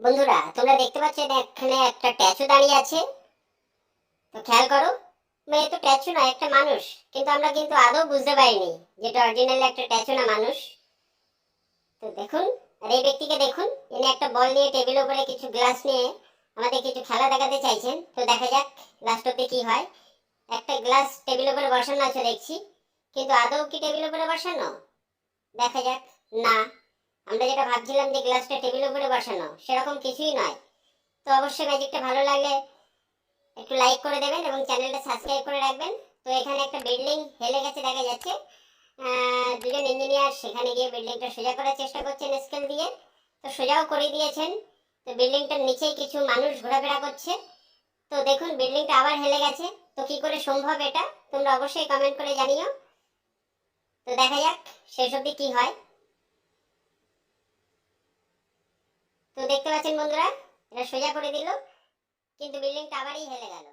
বন্ধুরা তোমরা দেখতে পাচ্ছ এখানে একটা স্ট্যাচু দাঁড়িয়ে আছে। তো খেয়াল করো, মানে তো স্ট্যাচু না, একটা মানুষ। কিন্তু আমরা কিন্তু আদৌ বুঝতে পারিনি যেটা অরিজিনালি একটা স্ট্যাচু না, মানুষ। তো দেখুন, আর এই ব্যক্তিকে দেখুন, ইনি একটা বল নিয়ে টেবিলের উপরে কিছু গ্লাস নিয়ে আমাদের কিছু খেলা দেখাতে চাইছেন। তো দেখা যাক লাস্ট অব্দি কি হয়। একটা গ্লাস টেবিলের উপরে বসানো আছে দেখছি, কিন্তু আদৌ কি টেবিলের উপরে বসানো? দেখা যাক। না, আমরা যেটা ভাবছিলাম যে গ্লাসটা টেবিলের উপরে বসানো, সেরকম কিছুই নয়। তো অবশ্যই ম্যাজিকটা ভালো লাগলে একটু লাইক করে দেবেন এবং চ্যানেলটা সাবস্ক্রাইব করে রাখবেন। তো এখানে একটা বিল্ডিং হেলে গেছে দেখা যাচ্ছে। দুজন ইঞ্জিনিয়ার সেখানে গিয়ে বিল্ডিংটা সোজা করার চেষ্টা করছেন স্কেল দিয়ে। তো সোজাও করে দিয়েছেন। তো বিল্ডিংটার নিচেই কিছু মানুষ ঘোরাফেরা করছে। তো দেখুন বিল্ডিংটা আবার হেলে গেছে। তো কি করে সম্ভব এটা তোমরা অবশ্যই কমেন্ট করে জানিও। তো দেখা যাক শেষ অবধি কি হয়। তো দেখতে পাচ্ছেন বন্ধুরা, এটা সোজা করে দিল, কিন্তু বিল্ডিংটা আবারই হেলে গেল।